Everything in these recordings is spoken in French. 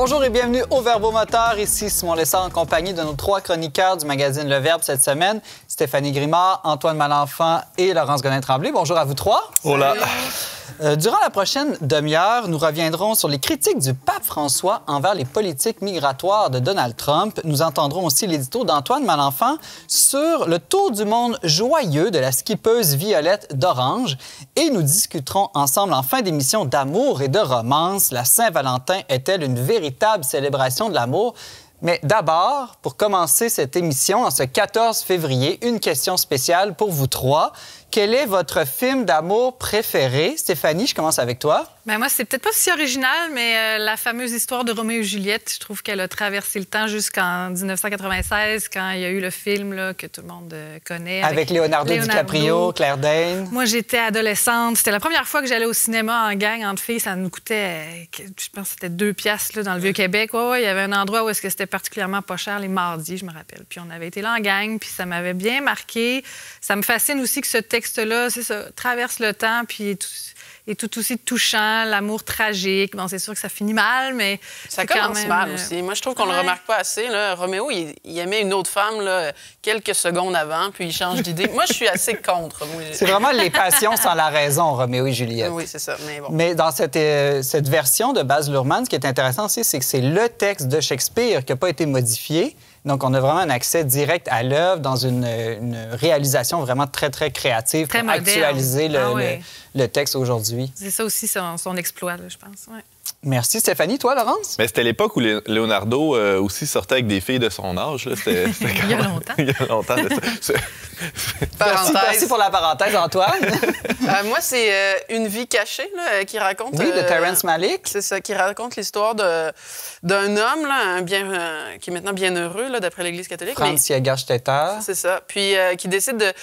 Bonjour et bienvenue au Verbomoteur. Ici Simon Lessard en compagnie de nos 3 chroniqueurs du magazine Le Verbe cette semaine. Stéphanie Grimard, Antoine Malenfant et Laurence Godin-Tremblay. Bonjour à vous 3. Hola. Durant la prochaine demi-heure, nous reviendrons sur les critiques du pape François envers les politiques migratoires de Donald Trump. Nous entendrons aussi l'édito d'Antoine Malenfant sur le tour du monde joyeux de la skippeuse Violette d'Orange. Et nous discuterons ensemble en fin d'émission d'amour et de romance. La Saint-Valentin est-elle une véritable célébration de l'amour? Mais d'abord, pour commencer cette émission, en ce 14 février, une question spéciale pour vous 3. Quel est votre film d'amour préféré? Stéphanie, je commence avec toi. Ben moi, c'est peut-être pas si original, mais la fameuse histoire de Roméo et Juliette, je trouve qu'elle a traversé le temps jusqu'en 1996, quand il y a eu le film là, que tout le monde connaît. Avec Leonardo DiCaprio, Claire Danes. Moi, j'étais adolescente. C'était la première fois que j'allais au cinéma en gang, entre filles. Ça nous coûtait, je pense que c'était 2 piastres là, dans le Vieux-Québec. Ouais, il y avait un endroit où est-ce que c'était particulièrement pas cher, les mardis, je me rappelle. Puis on avait été là en gang, puis ça m'avait bien marqué. Ça me fascine aussi que ce texte-là, c'est ça, traverse le temps, puis est tout aussi touchant, l'amour tragique. Bon, c'est sûr que ça finit mal, mais ça commence mal aussi. Moi, je trouve qu'on le remarque pas assez. Là. Roméo, il aimait une autre femme là, quelques secondes avant, puis il change d'idée. Moi, je suis assez contre. C'est vraiment les passions sans la raison, Roméo et Juliette. Oui, c'est ça. Mais bon. Mais dans cette version de Baz Luhrmann, ce qui est intéressant aussi, c'est que c'est le texte de Shakespeare qui n'a pas été modifié. Donc, on a vraiment un accès direct à l'œuvre dans une réalisation vraiment très, très créative très pour moderne. Actualiser le texte aujourd'hui. C'est ça aussi son exploit, là, je pense. Ouais. Merci. Stéphanie, toi, Laurence? Mais c'était l'époque où Leonardo aussi sortait avec des filles de son âge. Là. Il y a longtemps. Il y a longtemps. Merci pour la parenthèse, Antoine. Moi, c'est Une vie cachée là, qui raconte... Oui, de Terrence Malick. C'est ça, qui raconte l'histoire d'un homme là, qui est maintenant bien heureux, là, d'après l'Église catholique. Franz Jägerstätter. C'est ça. Puis qui décide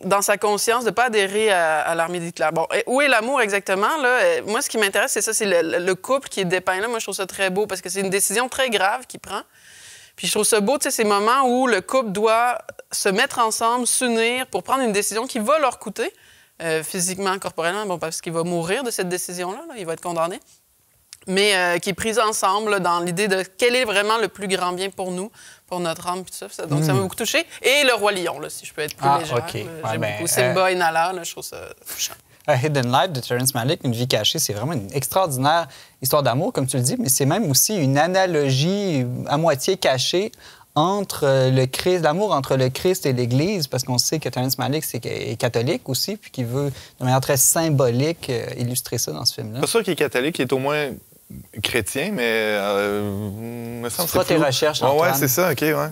dans sa conscience, de ne pas adhérer à l'armée d'Hitler. Bon, où est l'amour exactement? Là? Moi, ce qui m'intéresse, c'est ça, c'est le couple qui est dépeint là. Moi, je trouve ça très beau parce que c'est une décision très grave qu'il prend. Puis je trouve ça beau, tu sais, ces moments où le couple doit se mettre ensemble, s'unir pour prendre une décision qui va leur coûter physiquement, corporellement, bon, parce qu'il va mourir de cette décision-là, là, il va être condamné, mais qui est prise ensemble là, dans l'idée de quel est vraiment le plus grand bien pour nous, pour notre âme, puis tout ça. Donc, ça m'a beaucoup touché. Et Le Roi Lion, là, si je peux être plus légère. Okay. J'aime beaucoup Simba et Nala, là, je trouve ça touchant. A Hidden Life de Terrence Malick, Une vie cachée, c'est vraiment une extraordinaire histoire d'amour, comme tu le dis, mais c'est même aussi une analogie à moitié cachée entre l'amour entre le Christ et l'Église, parce qu'on sait que Terrence Malick est catholique aussi, puis qu'il veut, de manière très symbolique, illustrer ça dans ce film-là. C'est sûr qu'il est catholique, il est au moins chrétien, mais me semble que c'est tes recherches, Antoine. Ouais, c'est ça, OK, ouais.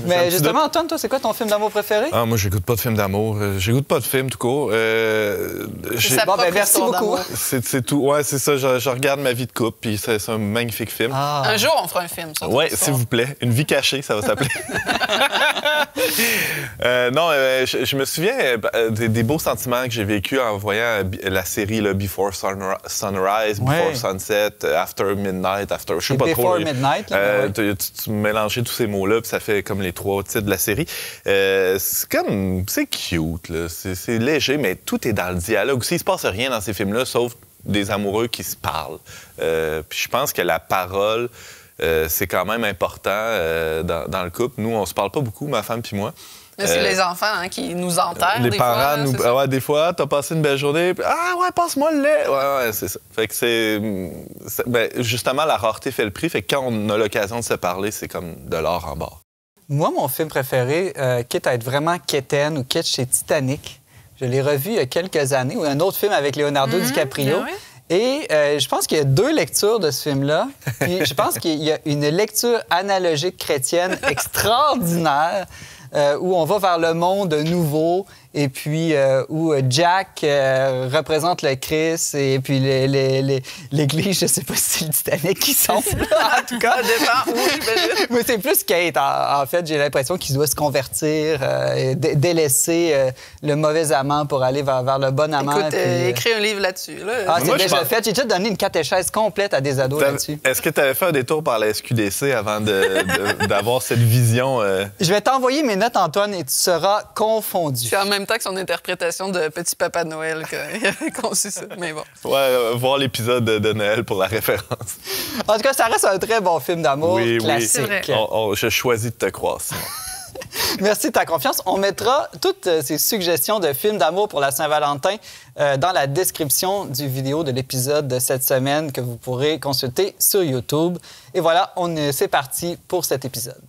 Mais justement, Antoine, toi, c'est quoi ton film d'amour préféré? Ah, moi, j'écoute pas de film d'amour. J'écoute pas de film, tout court. Merci beaucoup. C'est tout. Ouais, c'est ça. Je regarde Ma vie de couple, puis c'est un magnifique film. Ah. Un jour, on fera un film. Oui, s'il vous plaît. Une vie cachée, ça va s'appeler. Non, je me souviens des beaux sentiments que j'ai vécus en voyant la série là, Before Sunrise, Before Sunset, After Midnight, je sais pas trop. Before Midnight. Tu mélangeais tous ces mots-là, puis ça fait comme les 3 titres de la série. C'est cute, là. C'est léger, mais tout est dans le dialogue. Aussi, il se passe rien dans ces films-là, sauf des amoureux qui se parlent. Puis je pense que la parole, c'est quand même important dans le couple. Nous, on se parle pas beaucoup, ma femme puis moi. C'est les enfants qui nous enterrent. Les des parents fois, ouais, des fois, t'as passé une belle journée, puis ah ouais, passe-moi le lait. Ouais, c'est ça. Fait que justement, la rareté fait le prix. Fait que quand on a l'occasion de se parler, c'est comme de l'or en barre. Moi, mon film préféré, quitte à être vraiment quétaine ou kitsch, c'est Titanic. Je l'ai revu il y a quelques années, ou un autre film avec Leonardo DiCaprio. Oui. Et je pense qu'il y a 2 lectures de ce film-là. Puis je pense qu'il y a une lecture analogique chrétienne extraordinaire où on va vers le monde nouveau et puis où Jack représente le Christ et puis l'Église, je sais pas si c'est le Titanic qui sont là, en tout cas. Ça dépend, oui, mais c'est plus Kate, en fait. J'ai l'impression qu'il doit se convertir, délaisser le mauvais amant pour aller vers le bon amant. Écoute, écris un livre là-dessus. Là. Ah, c'est déjà fait. J'ai déjà donné une catéchèse complète à des ados là-dessus. Est-ce que tu avais fait un détour par la SQDC avant d'avoir cette vision? Je vais t'envoyer mes notes, Antoine, et tu seras confondu. Puis en même même temps que son interprétation de Petit Papa Noël qu'il avait conçu ça. Mais bon. Ouais, voir l'épisode de Noël pour la référence. En tout cas, ça reste un très bon film d'amour Oui, classique. C'est vrai. Je choisis de te croire, Simon. Merci de ta confiance. On mettra toutes ces suggestions de films d'amour pour la Saint-Valentin dans la description du vidéo de l'épisode de cette semaine que vous pourrez consulter sur YouTube. Et voilà, c'est parti pour cet épisode.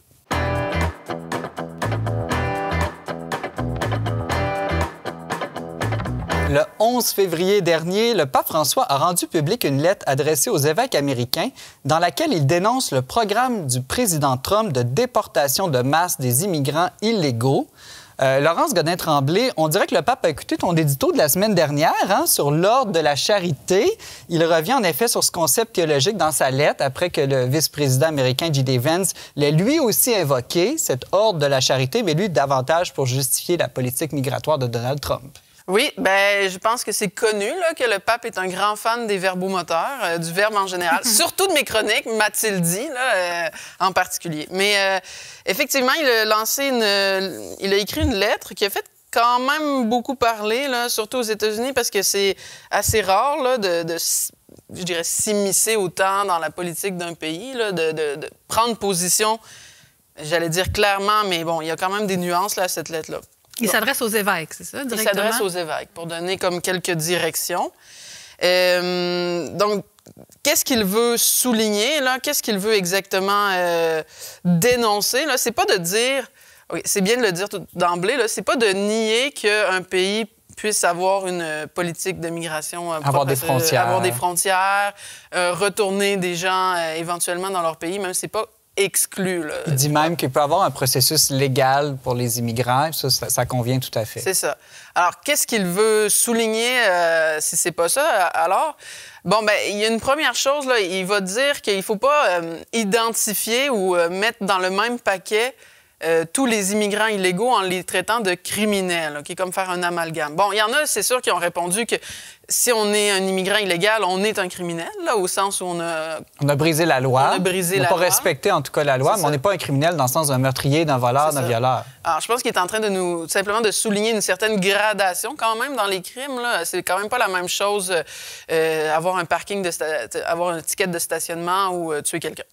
Le 11 février dernier, le pape François a rendu publique une lettre adressée aux évêques américains dans laquelle il dénonce le programme du président Trump de déportation de masse des immigrants illégaux. Laurence Godin-Tremblay, on dirait que le pape a écouté ton édito de la semaine dernière sur l'ordre de la charité. Il revient en effet sur ce concept théologique dans sa lettre après que le vice-président américain J.D. Vance l'ait lui aussi invoqué, cet ordre de la charité, mais lui davantage pour justifier la politique migratoire de Donald Trump. Oui, ben je pense que c'est connu là, que le pape est un grand fan des verbomoteurs, du verbe en général, surtout de mes chroniques, m'a-t-il dit, là, en particulier. Mais effectivement, il a écrit une lettre qui a fait quand même beaucoup parler, là, surtout aux États-Unis, parce que c'est assez rare là, je dirais, s'immiscer autant dans la politique d'un pays, là, de prendre position, j'allais dire clairement, mais bon, il y a quand même des nuances là, à cette lettre-là. Il s'adresse aux évêques, c'est ça, directement? Il s'adresse aux évêques pour donner comme quelques directions. Donc, qu'est-ce qu'il veut souligner, là? Qu'est-ce qu'il veut exactement dénoncer, là? C'est pas de dire... Oui, c'est bien de le dire d'emblée, là. C'est pas de nier qu'un pays puisse avoir une politique de migration avoir des frontières, retourner des gens éventuellement dans leur pays, même si c'est pas exclu. Là. Il dit même qu'il peut y avoir un processus légal pour les immigrants. Ça convient tout à fait. C'est ça. Alors, qu'est-ce qu'il veut souligner si c'est pas ça? Alors, bon, ben il y a une première chose, là, il va dire qu'il faut pas identifier ou mettre dans le même paquet tous les immigrants illégaux en les traitant de criminels, OK? Comme faire un amalgame. Bon, il y en a, c'est sûr, qui ont répondu que si on est un immigrant illégal, on est un criminel, là, au sens où on a brisé la loi. On a brisé la loi. On n'a pas respecté, en tout cas, la loi, mais on n'est pas un criminel dans le sens d'un meurtrier, d'un voleur, d'un violeur. Alors, je pense qu'il est en train de simplement de souligner une certaine gradation, quand même, dans les crimes, là. C'est quand même pas la même chose avoir un parking, avoir un ticket de stationnement ou tuer quelqu'un.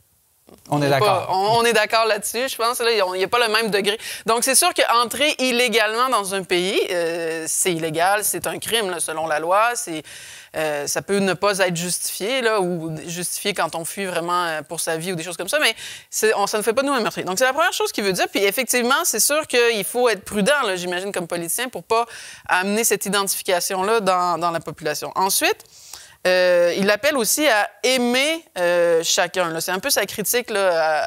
On est d'accord. On est d'accord là-dessus, je pense. Il n'y a pas le même degré. Donc, c'est sûr qu'entrer illégalement dans un pays, c'est illégal, c'est un crime, là, selon la loi. Ça peut ne pas être justifié, là, ou justifié quand on fuit vraiment pour sa vie ou des choses comme ça, mais ça ne fait pas de nous un meurtrier. Donc, c'est la première chose qu'il veut dire. Puis, effectivement, c'est sûr qu'il faut être prudent, là, j'imagine, comme politicien, pour ne pas amener cette identification-là dans la population. Ensuite, il appelle aussi à aimer chacun. Là. C'est un peu sa critique. Là,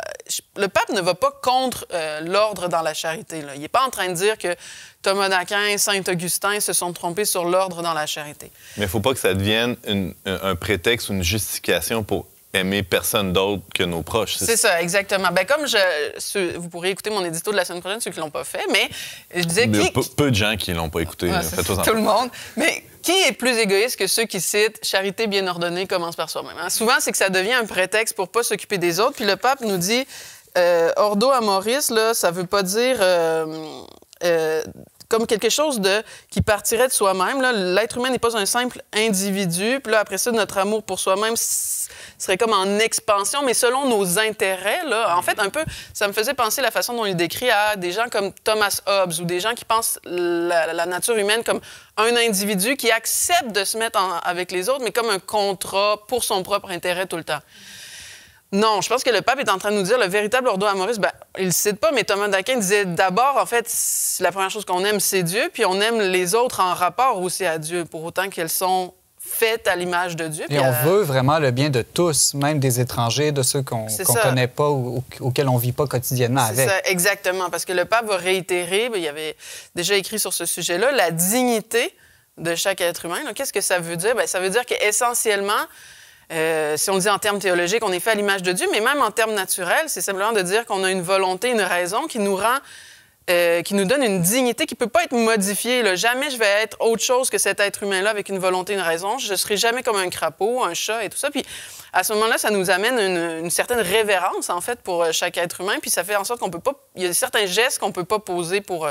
le pape ne va pas contre l'ordre dans la charité. Là. Il n'est pas en train de dire que Thomas d'Aquin, Saint-Augustin se sont trompés sur l'ordre dans la charité. Mais il ne faut pas que ça devienne un prétexte ou une justification pour aimer personne d'autre que nos proches. C'est ça, exactement. Ben, comme vous pourrez écouter mon édito de la semaine prochaine, ceux qui ne l'ont pas fait, mais je disais... Peu de gens qui ne l'ont pas écouté. Faites-en tout le monde. Mais qui est plus égoïste que ceux qui citent « Charité bien ordonnée commence par soi-même hein? ». Souvent, c'est que ça devient un prétexte pour ne pas s'occuper des autres. Puis le pape nous dit « Ordo amoris », là, ça ne veut pas dire... comme quelque chose qui partirait de soi-même. L'être humain n'est pas un simple individu. Puis là, après ça, notre amour pour soi-même serait comme en expansion, mais selon nos intérêts. Là. En fait, un peu, ça me faisait penser la façon dont il décrit à des gens comme Thomas Hobbes ou des gens qui pensent la nature humaine comme un individu qui accepte de se mettre avec les autres, mais comme un contrat pour son propre intérêt tout le temps. Non, je pense que le pape est en train de nous dire le véritable ordo amoris. Ben, il ne le cite pas, mais Thomas d'Aquin disait d'abord, en fait, la première chose qu'on aime, c'est Dieu, puis on aime les autres en rapport aussi à Dieu, pour autant qu'elles sont faites à l'image de Dieu. Et on veut vraiment le bien de tous, même des étrangers, de ceux qu'on ne connaît pas ou auxquels on ne vit pas quotidiennement avec. C'est ça, exactement, parce que le pape va réitérer, il avait déjà écrit sur ce sujet-là, la dignité de chaque être humain. Qu'est-ce que ça veut dire? Ben, ça veut dire qu'essentiellement, si on le dit en termes théologiques, on est fait à l'image de Dieu, mais même en termes naturels, c'est simplement de dire qu'on a une volonté, une raison qui nous rend qui nous donne une dignité qui ne peut pas être modifiée. Là. Jamais je vais être autre chose que cet être humain-là avec une volonté, une raison. Je ne serai jamais comme un crapaud, un chat et tout ça. Puis à ce moment-là, ça nous amène une certaine révérence, en fait, pour chaque être humain. Puis ça fait en sorte qu'on peut pas... Il y a certains gestes qu'on ne peut pas poser pour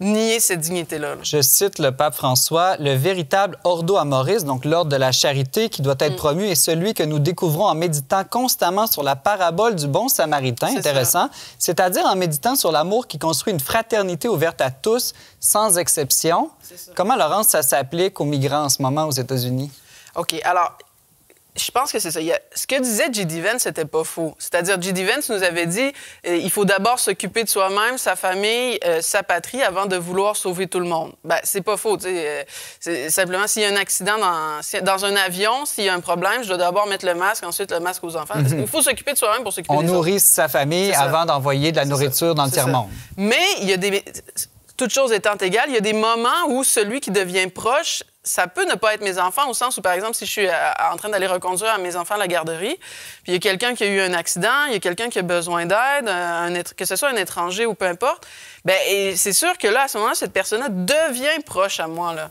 nier cette dignité-là. Là. Je cite le pape François, « Le véritable ordo amoris, donc l'ordre de la charité qui doit être promu, est celui que nous découvrons en méditant constamment sur la parabole du bon samaritain. » Intéressant. C'est-à-dire en méditant sur l'amour qui construit une fraternité ouverte à tous, sans exception. Comment, Laurence, ça s'applique aux migrants en ce moment aux États-Unis? OK. Alors, je pense que c'est ça. Ce que disait J.D. Vance, c'était pas faux. C'est-à-dire, J.D. Vance nous avait dit il faut d'abord s'occuper de soi-même, sa famille, sa patrie, avant de vouloir sauver tout le monde. Bien, c'est pas faux. Simplement, s'il y a un accident dans un avion, s'il y a un problème, je dois d'abord mettre le masque, ensuite le masque aux enfants. Il faut s'occuper de soi-même pour s'occuper des autres. On nourrit sa famille avant d'envoyer de la nourriture dans le tiers-monde. Mais il y a des... Toutes choses étant égales, il y a des moments où celui qui devient proche, ça peut ne pas être mes enfants, au sens où, par exemple, si je suis en train d'aller reconduire mes enfants à la garderie, puis il y a quelqu'un qui a eu un accident, il y a quelqu'un qui a besoin d'aide, que ce soit un étranger ou peu importe, bien, c'est sûr que là, à ce moment-là, cette personne-là devient proche à moi, là.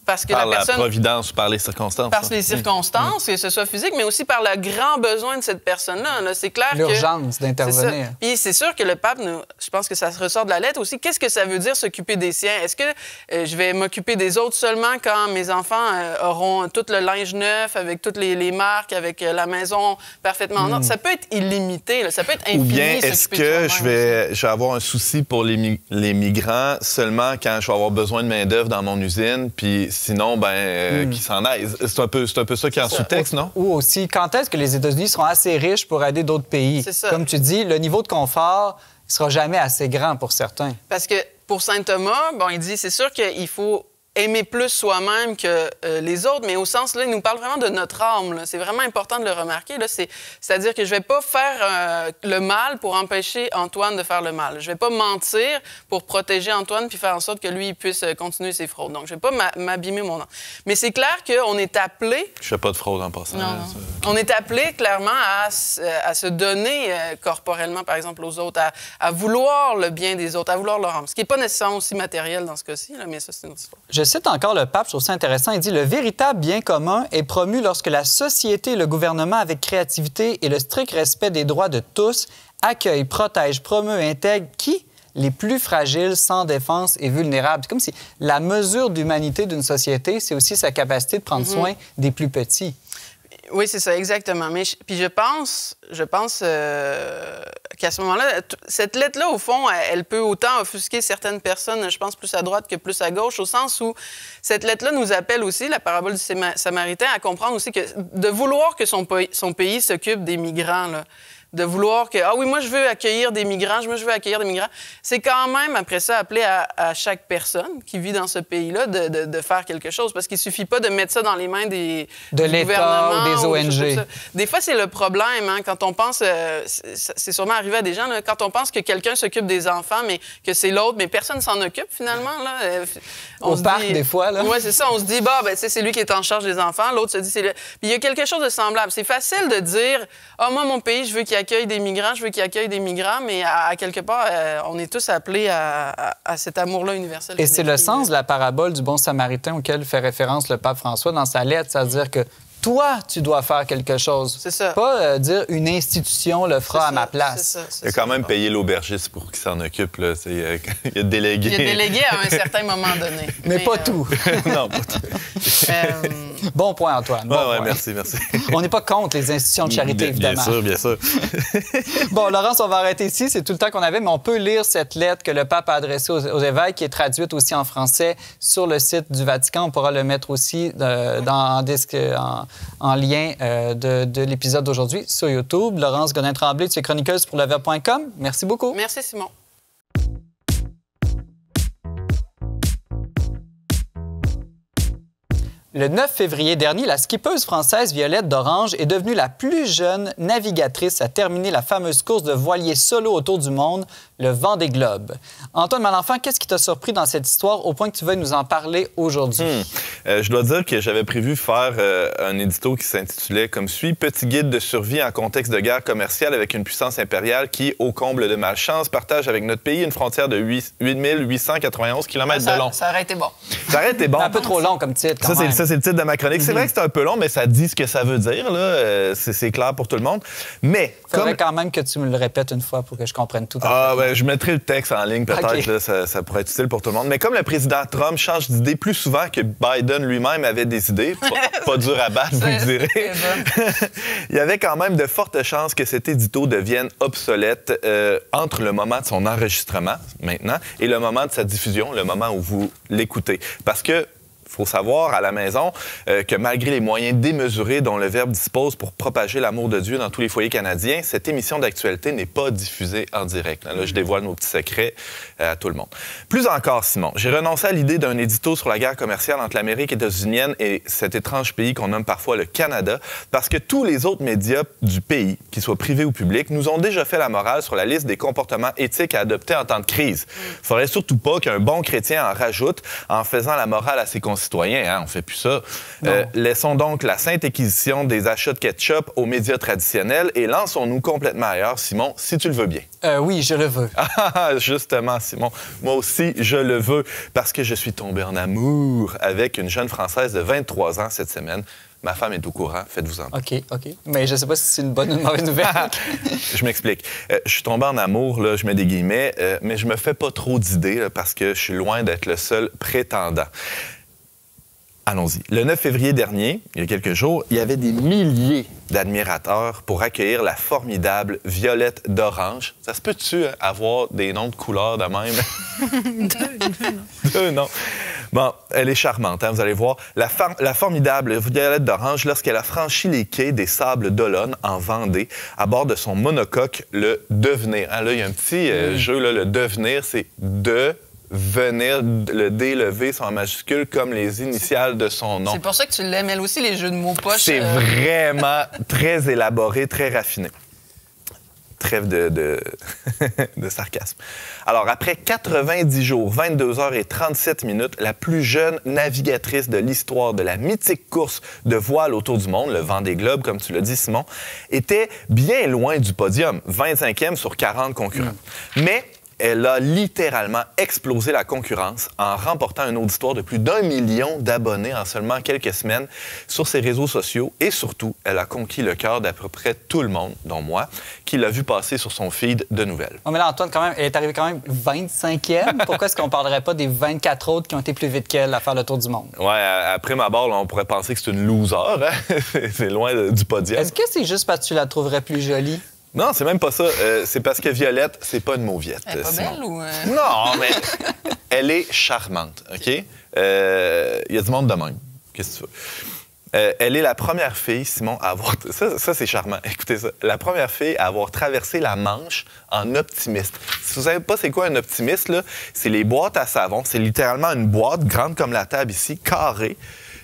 Parce que par la personne... providence, par les circonstances. Par les circonstances, que ce soit physique, mais aussi par le grand besoin de cette personne-là. Là, c'est clair l'urgence d'intervenir. Puis c'est sûr que le pape, je pense que ça ressort de la lettre aussi. Qu'est-ce que ça veut dire s'occuper des siens? Est-ce que je vais m'occuper des autres seulement quand mes enfants auront tout le linge neuf, avec toutes les marques, avec la maison parfaitement en ordre? Ça peut être illimité, là. Ça peut être infini. Ou bien est-ce que je vais avoir un souci pour les migrants seulement quand je vais avoir besoin de main-d'œuvre dans mon usine? Puis sinon, qu'ils s'en aillent. C'est un peu ça qui est en sous-texte, non? Ou aussi, quand est-ce que les États-Unis seront assez riches pour aider d'autres pays? C'est ça. Comme tu dis, le niveau de confort ne sera jamais assez grand pour certains. Parce que pour saint Thomas, il dit, c'est sûr qu'il faut aimer plus soi-même que les autres, mais au sens, là, il nous parle vraiment de notre âme. Là. C'est vraiment important de le remarquer. Là. C'est-à-dire que je ne vais pas faire le mal pour empêcher Antoine de faire le mal. Je ne vais pas mentir pour protéger Antoine puis faire en sorte que lui il puisse continuer ses fraudes. Donc, je ne vais pas m'abîmer mon âme. Mais c'est clair qu'on est appelé... Je ne fais pas de fraude en passant. Non. On est appelé clairement à se donner corporellement, par exemple, aux autres, à vouloir le bien des autres, à vouloir leur âme. Ce qui n'est pas nécessairement aussi matériel dans ce cas-ci, là, mais ça, c'est une autre histoire. Je cite encore le pape, je trouve ça intéressant. Il dit « Le véritable bien commun est promu lorsque la société et le gouvernement, avec créativité et le strict respect des droits de tous, accueillent, protègent, promeut et intègrent qui? Les plus fragiles, sans défense et vulnérables. » C'est comme si la mesure d'humanité d'une société, c'est aussi sa capacité de prendre soin des plus petits. Oui, c'est ça, exactement. Mais puis je pense qu'à ce moment-là, cette lettre-là, au fond, elle peut autant offusquer certaines personnes, je pense, plus à droite que plus à gauche, au sens où cette lettre-là nous appelle aussi, la parabole du Samaritain, à comprendre aussi que de vouloir que son pays s'occupe des migrants, là, de vouloir que, ah oui, moi, je veux accueillir des migrants, c'est quand même, après ça, appeler à chaque personne qui vit dans ce pays-là de faire quelque chose, parce qu'il suffit pas de mettre ça dans les mains du l'État ou des ONG. Des fois, c'est le problème, hein, quand on pense, c'est sûrement arrivé à des gens, là, quand on pense que quelqu'un s'occupe des enfants, mais que c'est l'autre, mais personne s'en occupe, finalement. Là, au parc, des fois, là. Oui, c'est ça, on se dit, c'est lui qui est en charge des enfants, l'autre se dit, c'est lui. Puis il y a quelque chose de semblable. C'est facile de dire, moi, mon pays, je veux qu'il accueille des migrants, mais à quelque part, on est tous appelés à cet amour-là universel. Et c'est le sens de la parabole du bon samaritain auquel fait référence le pape François dans sa lettre, c'est-à-dire que toi, tu dois faire quelque chose. C'est ça. Pas dire une institution le fera à ma place. C'est ça, il a quand même payé l'aubergiste pour qu'il s'en occupe. Là. Il a délégué. Il a délégué à un certain moment donné. Mais pas tout. Non, pas tout. Bon point, Antoine. Bon point. Merci. On n'est pas contre les institutions de charité, évidemment. Bien sûr. Bon, Laurence, on va arrêter ici. C'est tout le temps qu'on avait, mais on peut lire cette lettre que le pape a adressée aux évêques, qui est traduite aussi en français sur le site du Vatican. On pourra le mettre aussi en lien de l'épisode d'aujourd'hui sur YouTube. Laurence Godin-Tremblay, tu es chroniqueuse pour leverbe.com. Merci beaucoup. Merci, Simon. Le 9 février dernier, la skippeuse française Violette d'Orange est devenue la plus jeune navigatrice à terminer la fameuse course de voilier solo autour du monde, le Vendée Globe. Antoine Malenfant, qu'est-ce qui t'a surpris dans cette histoire au point que tu veuilles nous en parler aujourd'hui? Je dois dire que j'avais prévu faire un édito qui s'intitulait comme suit « Petit guide de survie en contexte de guerre commerciale avec une puissance impériale qui, au comble de malchance, partage avec notre pays une frontière de 8891 km de long. » Ça aurait été bon. Ça aurait été bon. Un peu trop long comme titre. Ça, c'est le titre de ma chronique. C'est vrai que c'est un peu long, mais ça dit ce que ça veut dire. C'est clair pour tout le monde. Mais il faudrait quand même que tu me le répètes une fois pour que je comprenne tout. Je mettrai le texte en ligne, peut-être. Okay. Ça pourrait être utile pour tout le monde. Mais comme le président Trump change d'idée plus souvent que Biden lui-même avait des idées, pas dur à battre, vous me direz, il y avait quand même de fortes chances que cet édito devienne obsolète entre le moment de son enregistrement, maintenant, et le moment de sa diffusion, le moment où vous l'écoutez. Parce que il faut savoir à la maison que malgré les moyens démesurés dont le Verbe dispose pour propager l'amour de Dieu dans tous les foyers canadiens, cette émission d'actualité n'est pas diffusée en direct. Là, je dévoile nos petits secrets à tout le monde. Plus encore, Simon, j'ai renoncé à l'idée d'un édito sur la guerre commerciale entre l'Amérique états-unienne et cet étrange pays qu'on nomme parfois le Canada, parce que tous les autres médias du pays, qu'ils soient privés ou publics, nous ont déjà fait la morale sur la liste des comportements éthiques à adopter en temps de crise. Il ne faudrait surtout pas qu'un bon chrétien en rajoute en faisant la morale à ses concitoyens. On ne fait plus ça. Laissons donc la sainte acquisition des achats de ketchup aux médias traditionnels et lançons-nous complètement ailleurs, Simon, si tu le veux bien. Oui, je le veux. Justement, Simon. Moi aussi, je le veux parce que je suis tombé en amour avec une jeune Française de 23 ans cette semaine. Ma femme est au courant, faites-vous en. OK. Mais je ne sais pas si c'est une bonne ou une mauvaise nouvelle. Je m'explique. Je suis tombé en amour, là, je mets des guillemets, mais je me fais pas trop d'idées là, parce que je suis loin d'être le seul prétendant. Allons-y. Le 9 février dernier, il y a quelques jours, il y avait des milliers d'admirateurs pour accueillir la formidable Violette d'Orange. Ça se peut-tu avoir des noms de couleurs de même? Deux noms. Bon, elle est charmante, hein, vous allez voir. La formidable Violette d'Orange, lorsqu'elle a franchi les quais des Sables d'Olonne en Vendée, à bord de son monocoque, le Devenir. Hein, là, il y a un petit jeu, là, le Devenir, c'est venir, le D et le V sont en majuscule comme les initiales de son nom. C'est pour ça que tu l'aimes, elle aussi, les jeux de mots poches. C'est vraiment très élaboré, très raffiné. Trêve de sarcasme. Alors, après 90 jours, 22 heures et 37 minutes, la plus jeune navigatrice de l'histoire de la mythique course de voile autour du monde, le Vendée Globe, comme tu l'as dit, Simon, était bien loin du podium, 25e sur 40 concurrents. Mais elle a littéralement explosé la concurrence en remportant un auditoire de plus d'1 million d'abonnés en seulement quelques semaines sur ses réseaux sociaux. Et surtout, elle a conquis le cœur d'à peu près tout le monde, dont moi, qui l'a vu passer sur son feed de nouvelles. Oh, mais là, Antoine, quand même, elle est arrivée quand même 25e. Pourquoi est-ce qu'on ne parlerait pas des 24 autres qui ont été plus vite qu'elle à faire le tour du monde? Oui, après ma barre, on pourrait penser que c'est une loser. Hein? C'est loin du podium. Est-ce que c'est juste parce que tu la trouverais plus jolie? Non, c'est même pas ça. C'est parce que Violette, c'est pas une mauviette. Elle est pas belle ou... Non, mais elle est charmante, OK? Il y a du monde de même. Qu'est-ce que tu veux? Elle est la première fille, Simon, à avoir... Ça, c'est charmant. Écoutez ça. La première fille à avoir traversé la Manche en optimiste. Si vous savez pas c'est quoi un optimiste, là, c'est les boîtes à savon. C'est littéralement une boîte grande comme la table ici, carrée.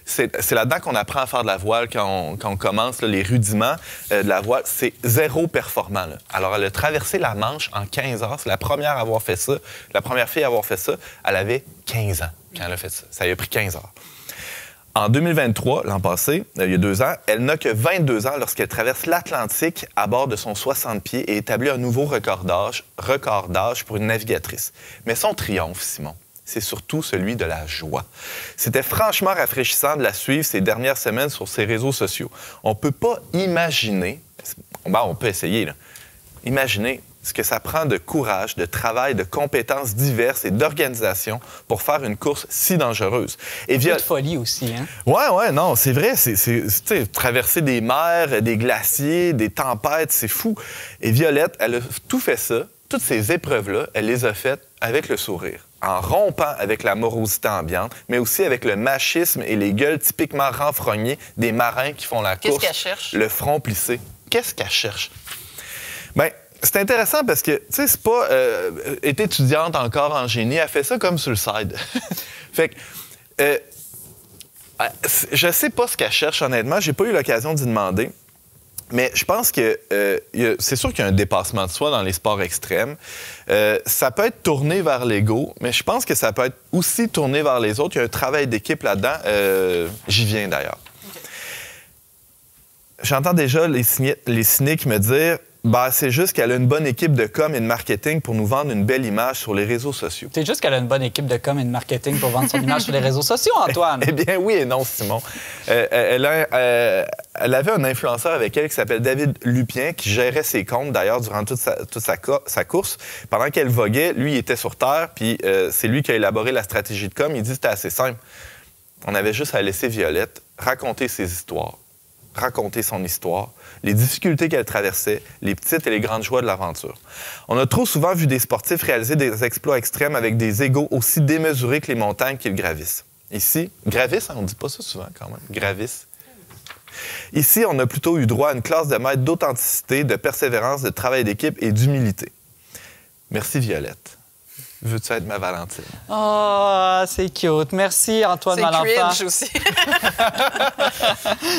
C'est là-dedans qu'on apprend à faire de la voile quand on commence, là, les rudiments de la voile. C'est zéro performant. Là. Alors, elle a traversé la Manche en 15 heures. C'est la première à avoir fait ça. La première fille à avoir fait ça, elle avait 15 ans quand elle a fait ça. Ça lui a pris 15 heures. En 2023, l'an passé, il y a 2 ans, elle n'a que 22 ans lorsqu'elle traverse l'Atlantique à bord de son 60 pieds et établit un nouveau record d'âge pour une navigatrice. Mais son triomphe, Simon, c'est surtout celui de la joie. C'était franchement rafraîchissant de la suivre ces dernières semaines sur ses réseaux sociaux. On ne peut pas imaginer, on peut essayer, là, imaginer ce que ça prend de courage, de travail, de compétences diverses et d'organisation pour faire une course si dangereuse. Et de folie aussi, hein? Ouais, non, c'est vrai. C'est traverser des mers, des glaciers, des tempêtes, c'est fou. Et Violette, elle a tout fait ça, toutes ces épreuves-là, elle les a faites avec le sourire, en rompant avec la morosité ambiante, mais aussi avec le machisme et les gueules typiquement renfrognées des marins qui font la course. Qu'est-ce qu'elle cherche? Le front plissé. Qu'est-ce qu'elle cherche? Bien, c'est intéressant parce que, tu sais, c'est pas... est étudiante encore en génie, elle fait ça comme sur le side. Fait que... Je sais pas ce qu'elle cherche, honnêtement. J'ai pas eu l'occasion d'y demander. Mais je pense que c'est sûr qu'il y a un dépassement de soi dans les sports extrêmes. Ça peut être tourné vers l'ego, mais je pense que ça peut être aussi tourné vers les autres. Il y a un travail d'équipe là-dedans. J'y viens d'ailleurs. Okay. J'entends déjà les cyniques me dire c'est juste qu'elle a une bonne équipe de com et de marketing pour nous vendre une belle image sur les réseaux sociaux. C'est juste qu'elle a une bonne équipe de com et de marketing pour vendre son image sur les réseaux sociaux, Antoine. Eh bien, oui et non, Simon. Elle avait un influenceur avec elle qui s'appelle David Lupien, qui gérait ses comptes, d'ailleurs, durant toute sa course. Pendant qu'elle voguait, lui, il était sur Terre, puis c'est lui qui a élaboré la stratégie de com. Il dit que c'était assez simple. On avait juste à laisser Violette raconter ses histoires, raconter son histoire, les difficultés qu'elle traversait, les petites et les grandes joies de l'aventure. On a trop souvent vu des sportifs réaliser des exploits extrêmes avec des égos aussi démesurés que les montagnes qu'ils gravissent. Ici, gravissent, on ne dit pas ça souvent quand même, gravissent. Ici, on a plutôt eu droit à une classe de maître d'authenticité, de persévérance, de travail d'équipe et d'humilité. Merci, Violette. Veux-tu être ma Valentine? Oh, c'est cute. Merci, Antoine Malenfant. C'est cringe aussi.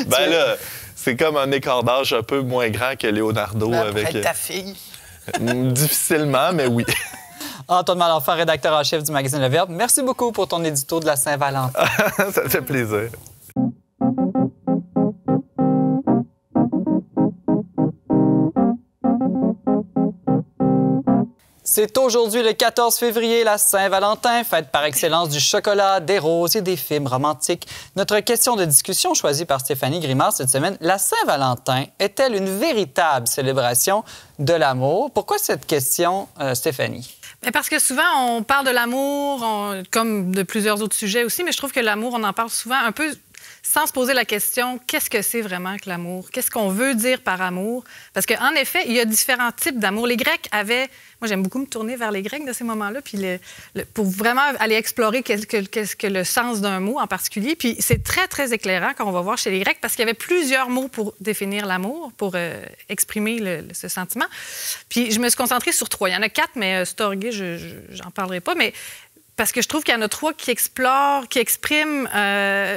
Ben là, c'est comme un écart d'âge un peu moins grand que Leonardo avec... ta fille. Difficilement, mais oui. Antoine Malenfant, rédacteur en chef du magazine Le Verbe. Merci beaucoup pour ton édito de la Saint-Valentin. Ça me fait plaisir. C'est aujourd'hui le 14 février, la Saint-Valentin, fête par excellence du chocolat, des roses et des films romantiques. Notre question de discussion choisie par Stéphanie Grimard cette semaine, la Saint-Valentin est-elle une véritable célébration de l'amour? Pourquoi cette question, Stéphanie? Parce que souvent, on parle de l'amour, comme de plusieurs autres sujets aussi, mais je trouve que l'amour, on en parle souvent un peu sans se poser la question, qu'est-ce que c'est vraiment que l'amour? Qu'est-ce qu'on veut dire par amour? Parce qu'en effet, il y a différents types d'amour. Les Grecs avaient... Moi, j'aime beaucoup me tourner vers les Grecs de ces moments-là, puis pour vraiment aller explorer qu'est-ce que le sens d'un mot en particulier. Puis c'est très, très éclairant quand on va voir chez les Grecs, parce qu'il y avait plusieurs mots pour définir l'amour, pour exprimer ce sentiment. Puis je me suis concentrée sur 3. Il y en a 4, mais Storgé, j'en parlerai pas, mais... Parce que je trouve qu'il y en a 3 qui expriment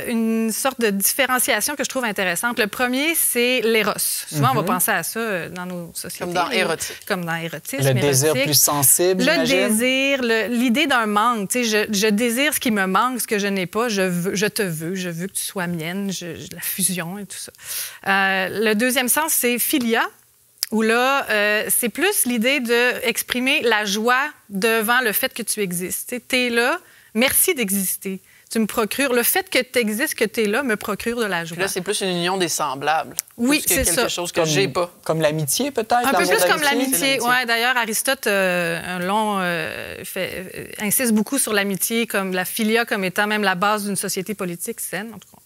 une sorte de différenciation que je trouve intéressante. Le premier, c'est l'éros. Souvent, on va penser à ça dans nos sociétés. Comme dans érotique. Comme dans érotisme. Le désir plus sensible, Le désir, l'idée d'un manque. Tu sais, je désire ce qui me manque, ce que je n'ai pas. Je te veux, je veux que tu sois mienne, la fusion et tout ça. Le deuxième sens, c'est philia. Où là, c'est plus l'idée d'exprimer la joie devant le fait que tu existes. Tu es là, merci d'exister. Tu me procures... Le fait que tu existes, que tu es là, me procure de la joie. Puis là, c'est plus une union des semblables. Oui, c'est ça. Quelque chose que comme, j'ai pas. Comme l'amitié, peut-être? Un peu plus comme l'amitié. Ouais, d'ailleurs, Aristote, insiste beaucoup sur l'amitié, comme la philia, comme étant même la base d'une société politique saine. En tout cas,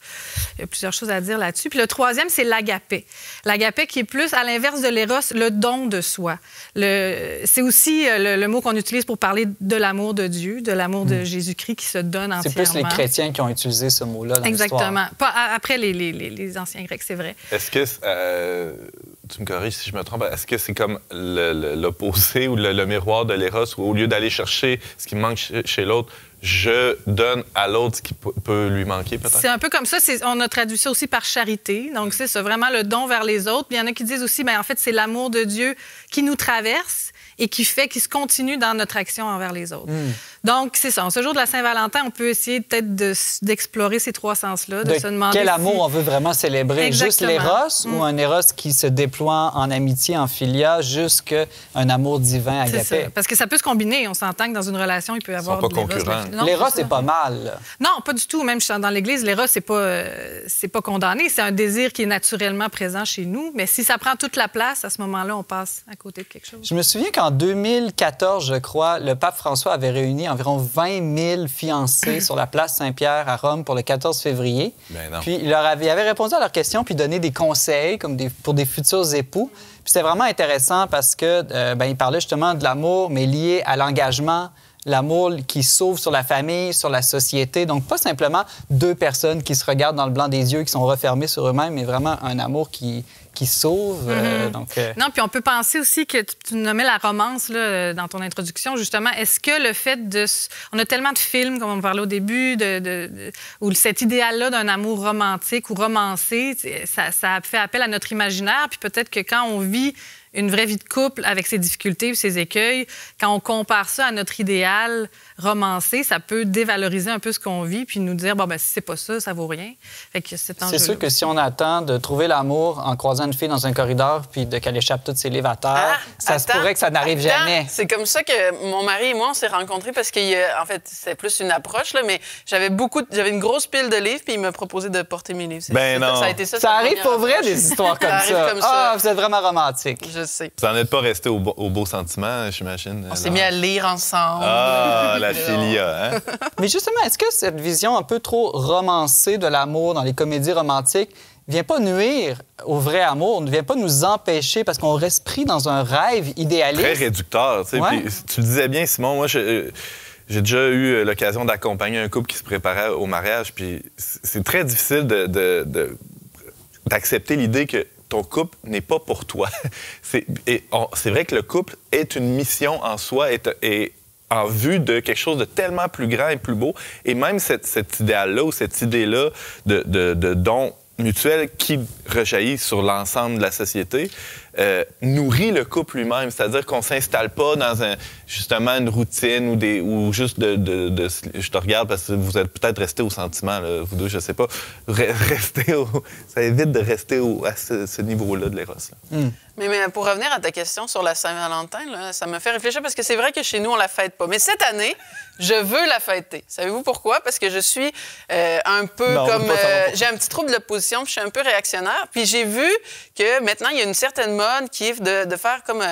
il y a plusieurs choses à dire là-dessus. Puis le troisième, c'est l'agapé. L'agapé qui est plus, à l'inverse de l'éros, le don de soi. C'est aussi le mot qu'on utilise pour parler de l'amour de Dieu, de l'amour de Jésus-Christ qui se donne entièrement. C'est plus les chrétiens qui ont utilisé ce mot-là dans Exactement. Pas après les anciens Grecs, c'est vrai. Est-ce que, tu me corriges si je me trompe, est-ce que c'est comme l'opposé ou le miroir de l'éros, où au lieu d'aller chercher ce qui manque chez l'autre, je donne à l'autre ce qui peut lui manquer, peut-être? C'est un peu comme ça. On a traduit ça aussi par charité. Donc, c'est vraiment le don vers les autres. Puis il y en a qui disent aussi, bien, en fait, c'est l'amour de Dieu qui nous traverse et qui se continue dans notre action envers les autres. Donc, c'est ça. En ce jour de la Saint-Valentin, on peut essayer peut-être d'explorer ces 3 sens-là, de se demander quel amour on veut vraiment célébrer. Exactement. Juste l'éros ou un éros qui se déploie en amitié, en philia, jusqu'à un amour divin agapé. C'est ça. Parce que ça peut se combiner. On s'entend que dans une relation, il peut y avoir... Ils sont pas concurrents. L'éros, c'est pas mal. Non, pas du tout. Même dans l'Église, l'éros, c'est pas condamné. C'est un désir qui est naturellement présent chez nous. Mais si ça prend toute la place, à ce moment-là, on passe à côté de quelque chose. Je me souviens qu'en 2014, je crois, le pape François avait réuni environ 20 000 fiancés sur la place Saint-Pierre à Rome pour le 14 février. Ben non. Puis il avait répondu à leurs questions puis donné des conseils pour des futurs époux. Puis c'était vraiment intéressant parce que il parlait justement de l'amour, mais lié à l'engagement, l'amour qui s'ouvre sur la famille, sur la société. Donc, pas simplement deux personnes qui se regardent dans le blanc des yeux, qui sont refermées sur eux-mêmes, mais vraiment un amour qui s'ouvre. Non, puis on peut penser aussi que tu nommais la romance là, dans ton introduction, justement. Est-ce que le fait de... On a tellement de films, comme on parlait au début, où cet idéal-là d'un amour romantique ou romancé, ça fait appel à notre imaginaire. Puis peut-être que quand on vit une vraie vie de couple avec ses difficultés et ses écueils, quand on compare ça à notre idéal romancé, ça peut dévaloriser un peu ce qu'on vit puis nous dire, bon, ben si c'est pas ça, ça vaut rien. Fait que c'est sûr que si on attend de trouver l'amour en croisant une fille dans un corridor puis qu'elle échappe tous ses livres à terre, se pourrait que ça n'arrive jamais. C'est comme ça que mon mari et moi, on s'est rencontrés parce qu'en fait, c'était plus une approche, là, mais j'avais une grosse pile de livres puis il m'a proposé de porter mes livres. Non. Ça a été ça. Ça arrive pour vrai, des histoires comme ça. Ah, vous êtes vraiment romantique. Je sais. Vous n'en êtes pas resté au beau sentiment, j'imagine. On s'est mis à lire ensemble. Ah, la filia, hein? Mais justement, est-ce que cette vision un peu trop romancée de l'amour dans les comédies romantiques vient pas nuire au vrai amour, ne vient pas nous empêcher parce qu'on reste pris dans un rêve idéaliste? Très réducteur, tu sais. Ouais. Puis, tu le disais bien, Simon, moi, j'ai déjà eu l'occasion d'accompagner un couple qui se préparait au mariage, puis c'est très difficile d'accepter l'idée que ton couple n'est pas pour toi. C'est vrai que le couple est une mission en soi, est en vue de quelque chose de tellement plus grand et plus beau. Et même cet idéal-là ou cette idée-là de don mutuel qui rejaillit sur l'ensemble de la société nourrit le couple lui-même. C'est-à-dire qu'on ne s'installe pas dans justement une routine ou juste je te regarde parce que vous êtes peut-être restés au sentiment, là, vous deux, je sais pas. Ça évite de rester à ce niveau-là de l'éros. Mais pour revenir à ta question sur la Saint-Valentin, là, ça me fait réfléchir parce que c'est vrai que chez nous, on la fête pas. Mais cette année, je veux la fêter. Savez-vous pourquoi? Parce que je suis un peu j'ai un petit trouble de l'opposition, puis je suis un peu réactionnaire. Puis j'ai vu que maintenant, il y a une certaine mode qui est de faire comme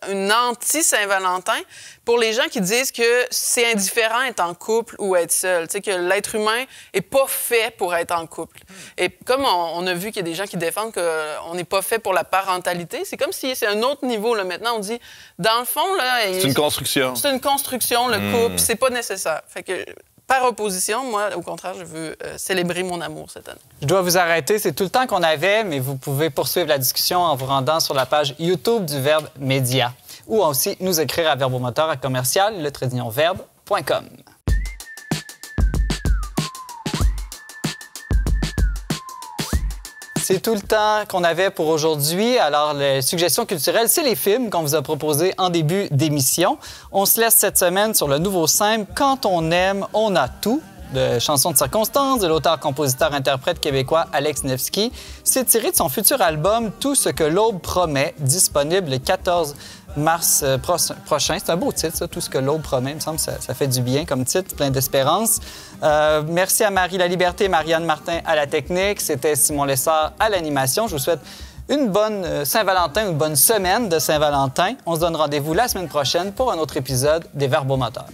une anti-Saint-Valentin pour les gens qui disent que c'est indifférent être en couple ou être seul. Tu sais, que l'être humain est pas fait pour être en couple. Et comme on a vu qu'il y a des gens qui défendent qu'on n'est pas fait pour la parentalité, c'est comme si c'est un autre niveau. Là. Maintenant, on dit, dans le fond... là, c'est une construction. C'est une construction, le couple. C'est pas nécessaire. Fait que... Par opposition, moi, au contraire, je veux célébrer mon amour cette année. Je dois vous arrêter. C'est tout le temps qu'on avait, mais vous pouvez poursuivre la discussion en vous rendant sur la page YouTube du Verbe Média ou aussi nous écrire à verbomoteur@le-verbe.com. C'est tout le temps qu'on avait pour aujourd'hui. Alors, les suggestions culturelles, c'est les films qu'on vous a proposés en début d'émission. On se laisse cette semaine sur le nouveau simple « Quand on aime, on a tout » de Chansons de circonstance de l'auteur-compositeur-interprète québécois Alex Nevsky. C'est tiré de son futur album « Tout ce que l'aube promet », disponible le 14 mars prochain. C'est un beau titre, ça, « Tout ce que l'aube promet ». Il me semble que ça fait du bien comme titre, plein d'espérance. Merci à Marie Laliberté et Marianne Martin à la technique. C'était Simon Lessard à l'animation. Je vous souhaite une bonne Saint-Valentin, une bonne semaine de Saint-Valentin. On se donne rendez-vous la semaine prochaine pour un autre épisode des Verbomoteurs.